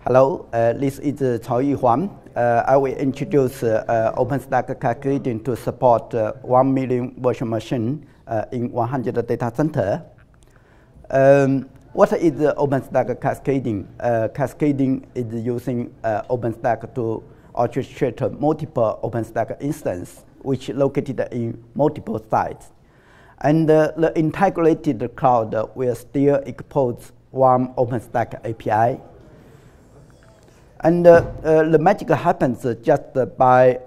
Hello, this is Chaoyi Huang. I will introduce OpenStack cascading to support 1 million virtual machine in 100 data center. What is OpenStack cascading? Cascading is using OpenStack to orchestrate multiple OpenStack instances which located in multiple sites. And the integrated cloud will still expose one OpenStack API. And the magic happens just by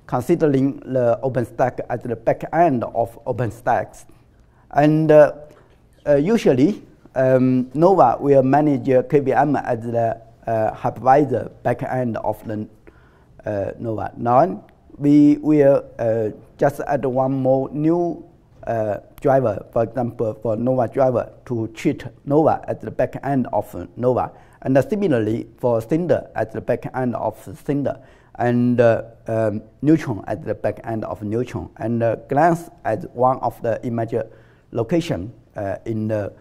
considering the OpenStack as the back end of OpenStack. And usually, Nova will manage KVM as the hypervisor back end of the Nova. Now, we will just add one more new driver, for example, for Nova driver to treat Nova as the back end of Nova. And similarly, for Cinder at the back end of Cinder, and Neutron at the back end of Neutron, and Glance as one of the image location in the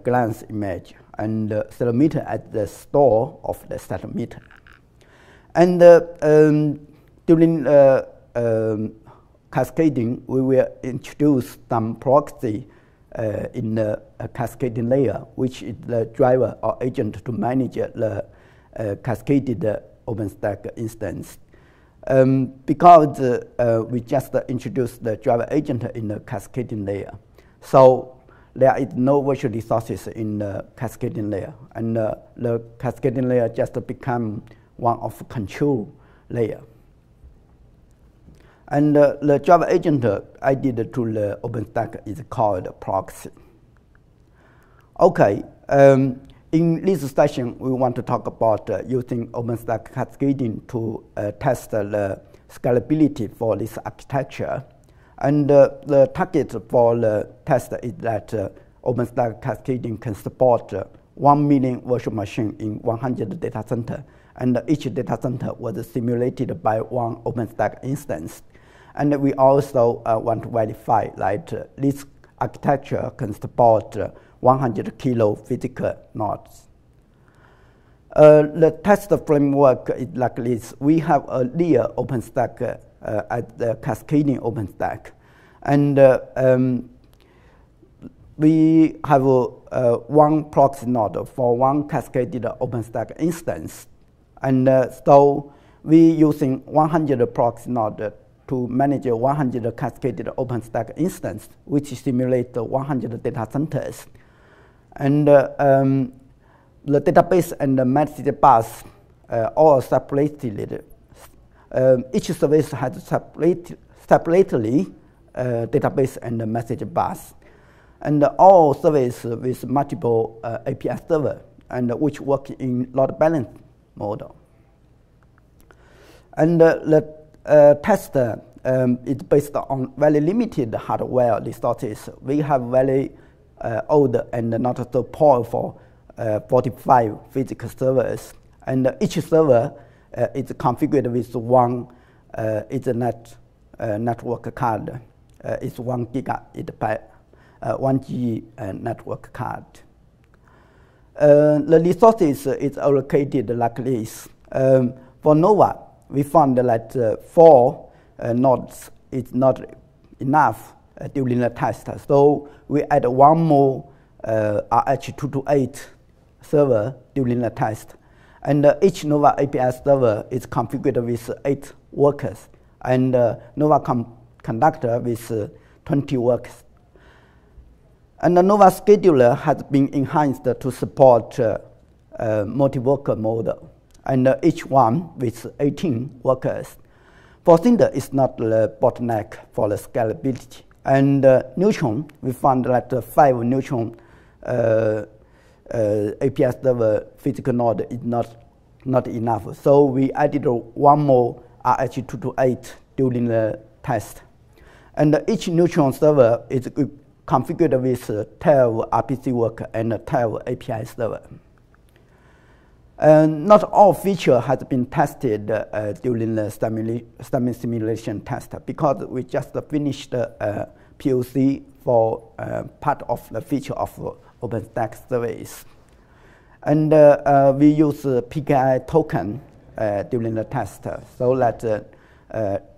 Glance image, and Scalability at the store of the Scalability. And during cascading, we will introduce some proxy in the cascading layer, which is the driver or agent to manage the cascaded OpenStack instance. Because we just introduced the driver agent in the cascading layer. So there is no virtual resources in the cascading layer. And the cascading layer just become one of control layer. And the driver agent added to the OpenStack is called Proxy. Okay, in this session, we want to talk about using OpenStack cascading to test the scalability for this architecture. And the target for the test is that OpenStack cascading can support 1 million virtual machines in 100 data centers. And each data center was simulated by one OpenStack instance. And we also want to verify that this architecture can support 100 kilo physical nodes. The test framework is like this. We have a real OpenStack at the cascading OpenStack. And we have one proxy node for one cascaded OpenStack instance. And so we using 100 proxy node to manage 100 cascaded OpenStack instance, which simulate 100 data centers. And the database and the message bus all separated. Each service has separately database and the message bus. And all service with multiple API server, and which work in load balance model. And the test is based on very limited hardware resources. We have very old and not so powerful 45 physical servers. And each server is configured with one Ethernet network card. It's 1 gigabyte per 1 G network card. The resources is allocated like this. For Nova, we found that 4 nodes is not enough during the test. So we add one more RH228 server during the test. And each Nova API server is configured with 8 workers. And Nova conductor with 20 workers. And the Nova scheduler has been enhanced to support multi-worker model. And each one with 18 workers. For Cinder, it's not the bottleneck for the scalability. And Neutron, we found that 5 Neutron API server physical node is not enough. So we added one more RH228 during the test. And each Neutron server is configured with 12 RPC worker and 12 API server. Not all feature has been tested during the simulation test because we just finished POC for part of the feature of OpenStack service. And we use PKI token during the test so that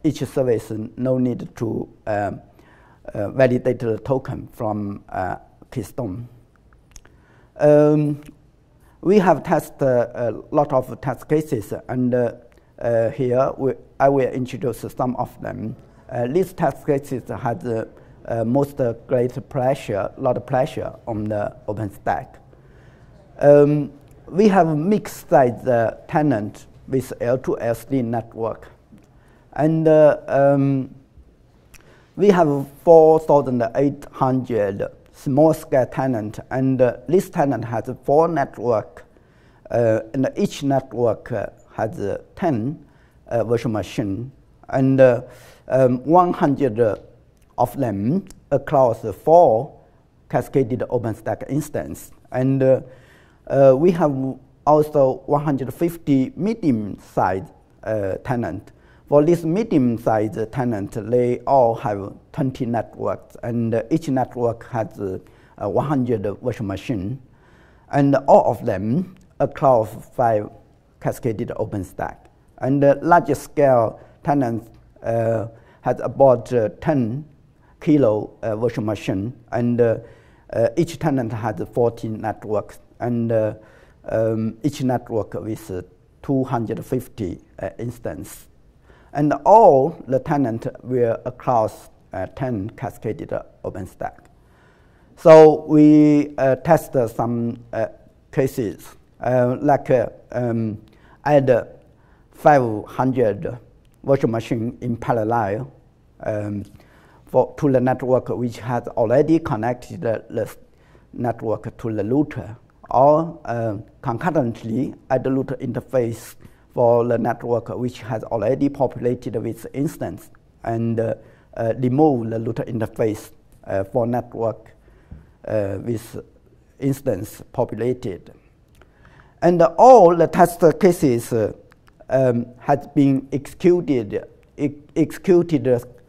each service no need to validate the token from Keystone. We have tested a lot of test cases, and here I will introduce some of them. These test cases had most great pressure, lot of pressure on the OpenStack. We have mixed size tenant with L2 L3 network, and we have 4,800 small scale tenant, and this tenant has 4 network, and each network has 10 virtual machine, and 100 of them across 4 cascaded OpenStack instance. And we have also 150 medium-sized tenant. For this medium-sized tenant, they all have 20 networks, and each network has 100 virtual machine, and all of them across 5 cascaded OpenStack. And the largest scale tenant has about 10 kilo virtual machine, and each tenant has 14 networks, and each network with 250 instances. And all the tenants were across 10 cascaded OpenStack. So we tested some cases, like add 500 virtual machine in parallel to the network which has already connected the network to the router, or concurrently add the router interface for the network which has already populated with instance, and remove the router interface for network with instance populated. And all the test cases has been executed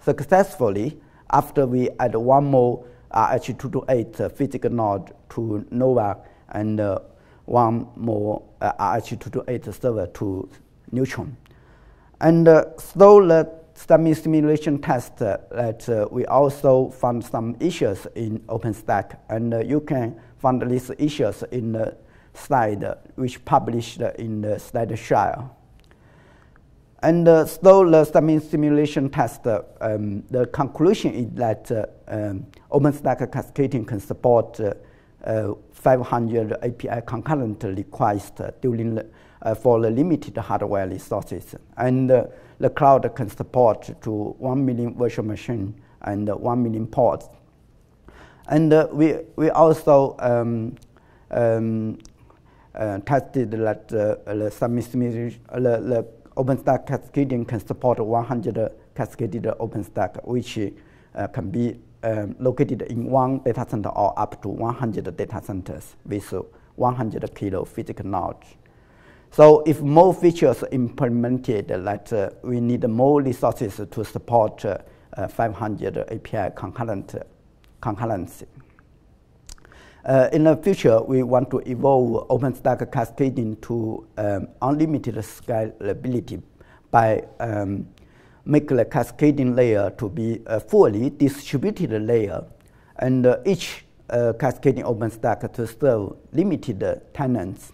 successfully after we add one more RH228 physical node to Nova, and one more RH228 server to Neutron. And so the dummy simulation test that we also found some issues in OpenStack, and you can find these issues in the slide which published in the SlideShare. And so the dummy simulation test, the conclusion is that OpenStack cascading can support 500 API concurrent requests during for the limited hardware resources, and the cloud can support to 1 million virtual machine and 1 million ports. And we also tested that the OpenStack cascading can support 100 cascaded OpenStack, which can be located in one data center or up to 100 data centers with 100 kilo physical nodes. So if more features implemented, that we need more resources to support 500 API concurrency. In the future, we want to evolve OpenStack cascading to unlimited scalability by make the cascading layer to be a fully distributed layer, and each cascading OpenStack to serve limited tenants.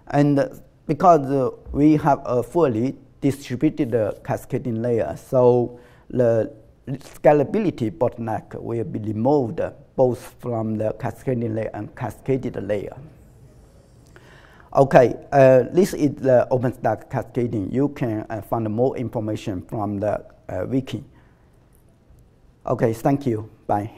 And because we have a fully distributed cascading layer, so the scalability bottleneck will be removed both from the cascading layer and cascaded layer. Okay, this is the OpenStack cascading. You can find more information from the wiki. Okay, thank you. Bye.